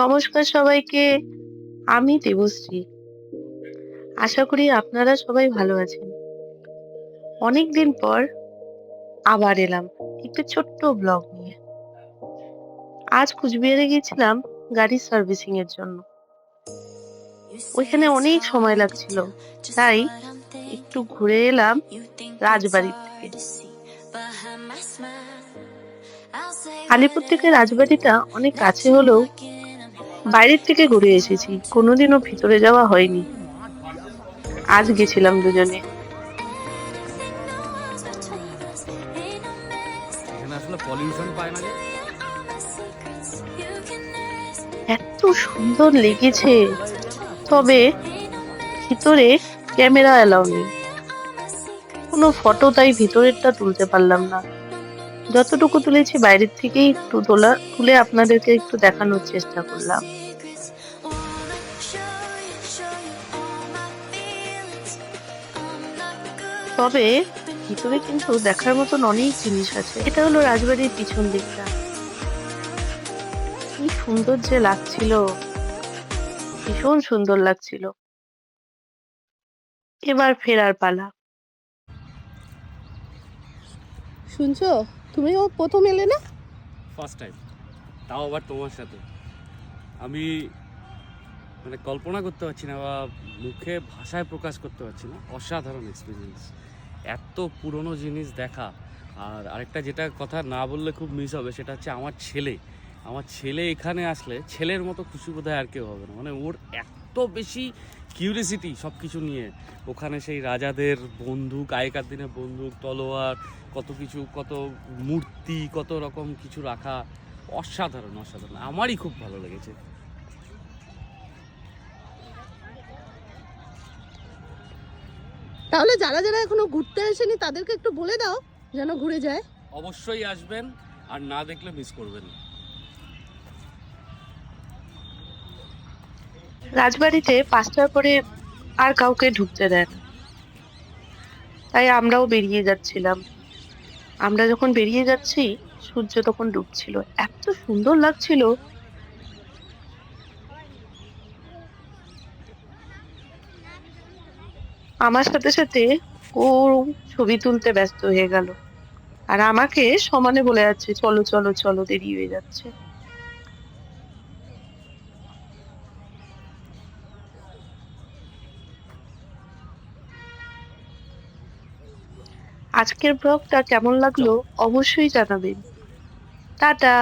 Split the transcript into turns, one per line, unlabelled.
নমস্কার সবাইকে। আমি দেবশ্রী। আশা করি আপনারা সবাই ভালো আছেন। অনেকদিন পর আবার এলাম একটু ছোট্ট ব্লগ নিয়ে। আজ কুচবিহারে গেছিলাম গাড়ির সার্ভিসিং এর জন্য। ওইখানে অনেক সময় লাগছিল, তাই একটু ঘুরে এলাম রাজবাড়ির থেকে। আলিপুর থেকে রাজবাড়িটা অনেক কাছে হলেও বাইরের থেকে ঘুরে এসেছি, কোনোদিনও ভিতরে যাওয়া হয়নি। আজ গেছিলাম দুজনে।
এখানে আসলে পলিউশন পায় না যে।
এত সুন্দর লেগেছে, তবে ভিতরে ক্যামেরা অ্যালাউ নেই, কোনো ফটো, তাই ভিতরেরটা তুলতে পারলাম না। যতটুকু তুলেছি বাইরের থেকেই একটু তুলে আপনাদেরকে একটু দেখানোর চেষ্টা করলাম। তবে ভিতরে কিন্তু দেখার মতন অনেক জিনিস আছে। এটা হলো রাজবাড়ির পিছন দিকটা। কি সুন্দর যে লাগছিল, ভীষণ সুন্দর লাগছিল। এবার ফেরার পালা।
শুনছো, তুমিও প্রথম এলে না?
ফার্স্ট টাইম, তাও আবার তোমার সাথে। আমি কল্পনা করতে পারছি না বা মুখে ভাষায় প্রকাশ করতে পারছি না। অসাধারণ এক্সপিরিয়েন্স, এত পুরনো জিনিস দেখা। আর আরেকটা যেটা কথা না বললে খুব মিস হবে, সেটা হচ্ছে আমার ছেলে এখানে আসলে ছেলের মতো খুশি বোধহয় আর কেউ হবে না। ওর এত বেশি কিউরিয়াসিটি সব কিছু নিয়ে। ওখানে সেই রাজাদের বন্দুক, আগেকার দিনে বন্দুক, তলোয়ার, কত কিছু, কত মূর্তি, কত রকম কিছু রাখা। অসাধারণ, আমারই খুব ভালো লেগেছে।
তাহলে যারা যারা এখনো ঘুরতে আসেনি তাদেরকে একটু বলে দাও যেন ঘুরে যায়।
অবশ্যই আসবেন, আর না দেখলে মিস করবেন।
রাজবাড়িতে 5টার পরে আর কাউকে ঢুকতে দেয় না, তাই আমরাও বেরিয়ে যাচ্ছিলাম। আমরা যখন বেরিয়ে যাচ্ছি, সূর্য তখন ডুবছিল, এত সুন্দর লাগছিল। আমার সাথে সাথে ও ছবি তুলতে ব্যস্ত হয়ে গেল, আর আমাকে সমানে বলে যাচ্ছে চলো চলো চলো, দেরি হয়ে যাচ্ছে। আজকের ব্লগটা কেমন লাগলো
চলো।
অবশ্যই জানাবেন। টাটা।